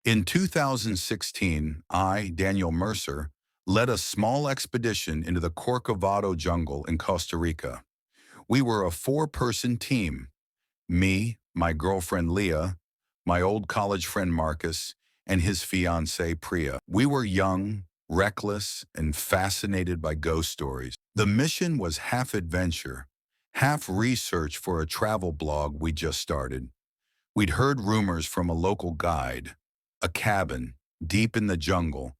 In 2016, I, Daniel Mercer, led a small expedition into the Corcovado jungle in Costa Rica. We were a four-person team: me, my girlfriend Leah, my old college friend Marcus, and his fiancée Priya. We were young, reckless, and fascinated by ghost stories. The mission was half adventure, half research for a travel blog we just started. We'd heard rumors from a local guide, a cabin deep in the jungle,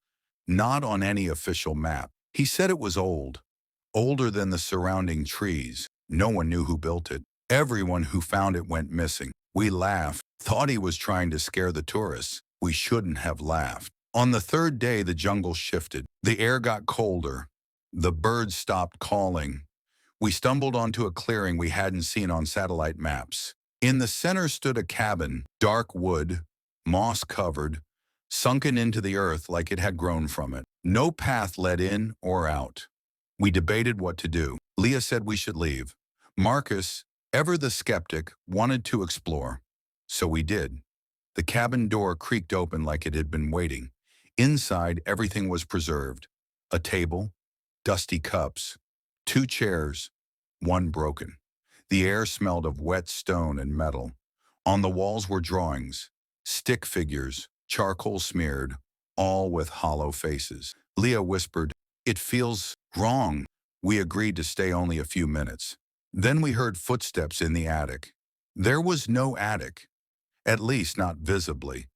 not on any official map. He said it was old, older than the surrounding trees. No one knew who built it. Everyone who found it went missing. We laughed, thought he was trying to scare the tourists. We shouldn't have laughed. On the third day, the jungle shifted. The air got colder. The birds stopped calling. We stumbled onto a clearing we hadn't seen on satellite maps. In the center stood a cabin, dark wood, moss-covered, sunken into the earth like it had grown from it. No path led in or out. We debated what to do. Leah said we should leave. Marcus, ever the skeptic, wanted to explore. So we did. The cabin door creaked open like it had been waiting. Inside, everything was preserved. A table, dusty cups, two chairs, one broken. The air smelled of wet stone and metal. On the walls were drawings, stick figures, charcoal smeared, all with hollow faces. Leah whispered, "It feels wrong." We agreed to stay only a few minutes. Then we heard footsteps in the attic. There was no attic, at least not visibly.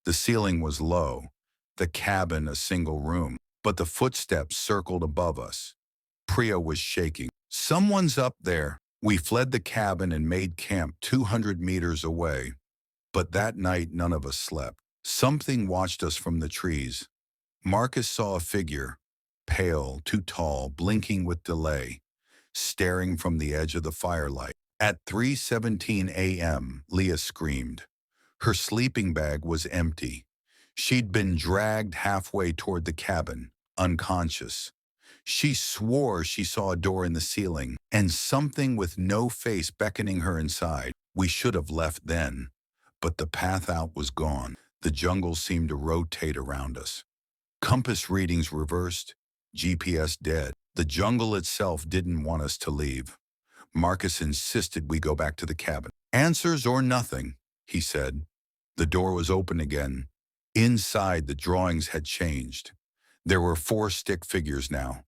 The ceiling was low, the cabin a single room, but the footsteps circled above us. Priya was shaking. "Someone's up there." We fled the cabin and made camp 200 meters away. But that night, none of us slept. Something watched us from the trees. Marcus saw a figure, pale, too tall, blinking with delay, staring from the edge of the firelight. At 3:17 a.m., Leah screamed. Her sleeping bag was empty. She'd been dragged halfway toward the cabin, unconscious. She swore she saw a door in the ceiling and something with no face beckoning her inside. We should have left then, but the path out was gone. The jungle seemed to rotate around us. Compass readings reversed, GPS dead. The jungle itself didn't want us to leave. Marcus insisted we go back to the cabin. "Answers or nothing," he said. The door was open again. Inside, the drawings had changed. There were 4 stick figures now,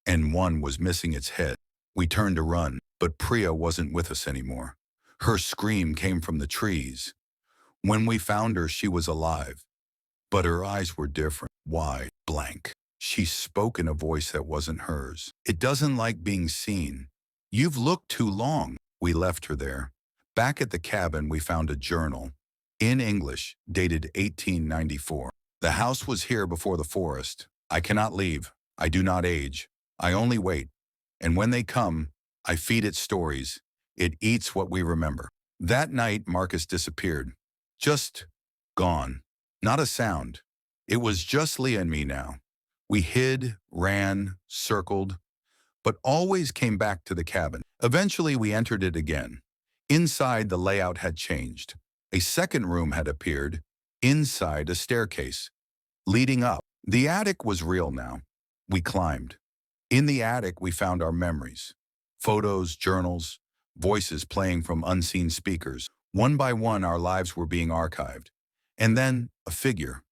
and one was missing its head. We turned to run, but Priya wasn't with us anymore. Her scream came from the trees. When we found her, she was alive, but her eyes were different, wide, blank. She spoke in a voice that wasn't hers. "It doesn't like being seen. You've looked too long." We left her there. Back at the cabin, we found a journal, in English, dated 1894. "The house was here before the forest. I cannot leave. I do not age. I only wait. And when they come, I feed it stories. It eats what we remember." That night, Marcus disappeared. Just gone. Not a sound. It was just Leah and me now. We hid, ran, circled, but always came back to the cabin. Eventually, we entered it again. Inside, the layout had changed. A second room had appeared. Inside, a staircase leading up. The attic was real now. We climbed. In the attic, we found our memories. Photos, journals, voices playing from unseen speakers. One by one, our lives were being archived. And then, a figure.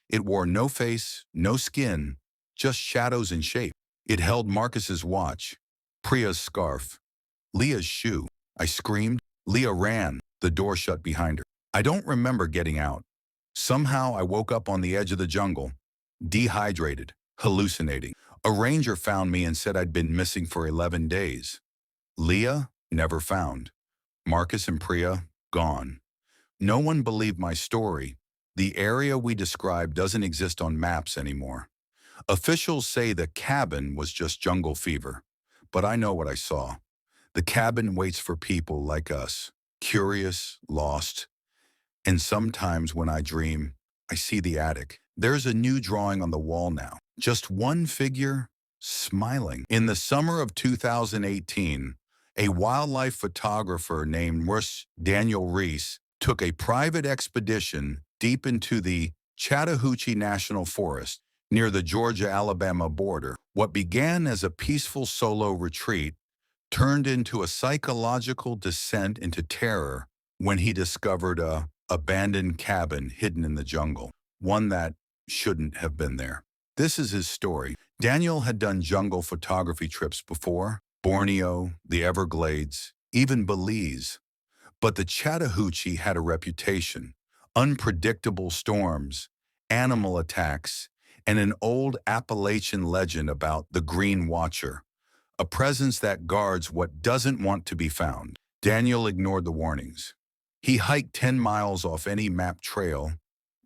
It wore no face, no skin, just shadows and shape. It held Marcus's watch, Priya's scarf, Leah's shoe. I screamed. Leah ran. The door shut behind her. I don't remember getting out. Somehow, I woke up on the edge of the jungle, dehydrated, hallucinating. A ranger found me and said I'd been missing for 11 days. Leah, never found. Marcus and Priya, gone. No one believed my story. The area we described doesn't exist on maps anymore. Officials say the cabin was just jungle fever, but I know what I saw. The cabin waits for people like us, curious, lost, and sometimes when I dream, I see the attic. There's a new drawing on the wall now. Just one figure, smiling. In the summer of 2018, a wildlife photographer named Daniel Reese took a private expedition deep into the Chattahoochee National Forest, near the Georgia-Alabama border. What began as a peaceful solo retreat turned into a psychological descent into terror when he discovered a abandoned cabin hidden in the jungle, one that shouldn't have been there. This is his story. Daniel had done jungle photography trips before, Borneo, the Everglades, even Belize. But the Chattahoochee had a reputation: unpredictable storms, animal attacks, and an old Appalachian legend about the Green Watcher, a presence that guards what doesn't want to be found. Daniel ignored the warnings. He hiked 10 miles off any map trail,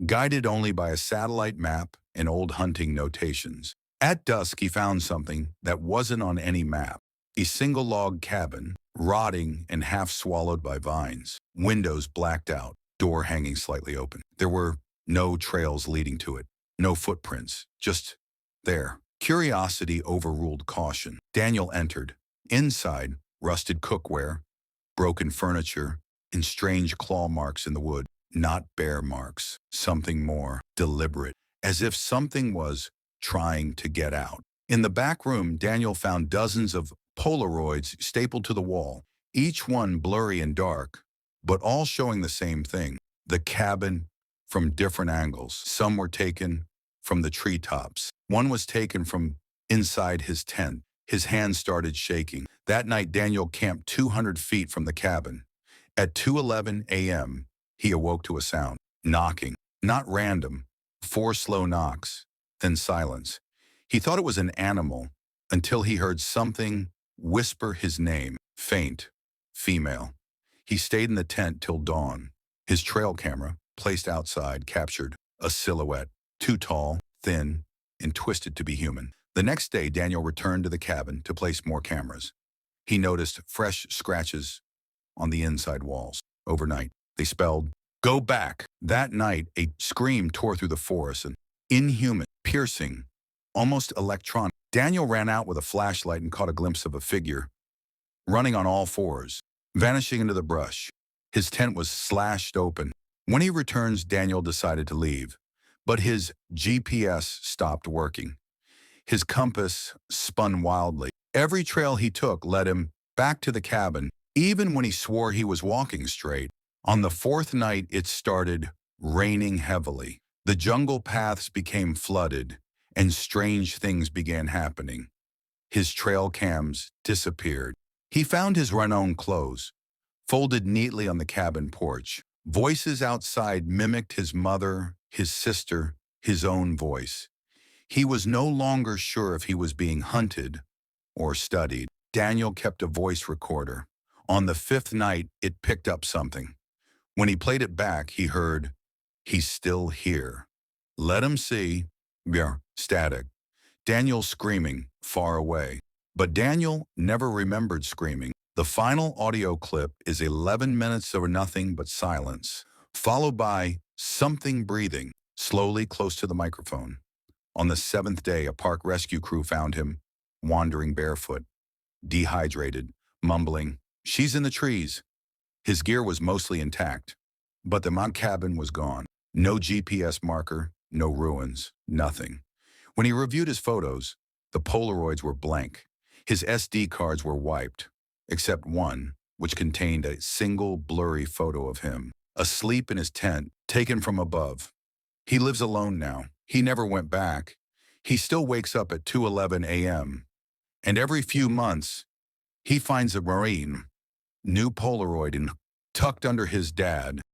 guided only by a satellite map and old hunting notations. At dusk, he found something that wasn't on any map: a single log cabin, rotting and half swallowed by vines, windows blacked out, door hanging slightly open. There were no trails leading to it, no footprints, just there. Curiosity overruled caution. Daniel entered. Inside, rusted cookware, broken furniture, and strange claw marks in the wood. Not bear marks, something more deliberate, as if something was trying to get out. In the back room, Daniel found dozens of Polaroids stapled to the wall, each one blurry and dark, but all showing the same thing: the cabin from different angles. Some were taken from the treetops. One was taken from inside his tent. His hands started shaking. That night, Daniel camped 200 feet from the cabin. At 2:11 a.m., he awoke to a sound: knocking. Not random, 4 slow knocks, then silence. He thought it was an animal until he heard something whisper his name. Faint, female. He stayed in the tent till dawn. His trail camera, placed outside, captured a silhouette, too tall, thin, and twisted to be human. The next day, Daniel returned to the cabin to place more cameras. He noticed fresh scratches on the inside walls. Overnight, they spelled, "Go back." That night, a scream tore through the forest, an inhuman, piercing, almost electronic. Daniel ran out with a flashlight and caught a glimpse of a figure running on all fours, vanishing into the brush. His tent was slashed open. When he returns, Daniel decided to leave, but his GPS stopped working. His compass spun wildly. Every trail he took led him back to the cabin, even when he swore he was walking straight. On the 4th night, it started raining heavily. The jungle paths became flooded, and strange things began happening. His trail cams disappeared. He found his run-on clothes, folded neatly on the cabin porch. Voices outside mimicked his mother, his sister, his own voice. He was no longer sure if he was being hunted or studied. Daniel kept a voice recorder. On the 5th night, it picked up something. When he played it back, he heard, "He's still here. Let him see." Yeah, static. Daniel screaming, far away. But Daniel never remembered screaming. The final audio clip is 11 minutes of nothing but silence, followed by something breathing, slowly close to the microphone. On the 7th day, a park rescue crew found him, wandering barefoot, dehydrated, mumbling, "She's in the trees." His gear was mostly intact, but the mount cabin was gone. No GPS marker, no ruins, nothing. When he reviewed his photos, the Polaroids were blank. His SD cards were wiped, except one, which contained a single blurry photo of him, asleep in his tent, taken from above. He lives alone now. He never went back. He still wakes up at 2:11 a.m., and every few months, he finds a marine, new Polaroid tucked under his dad,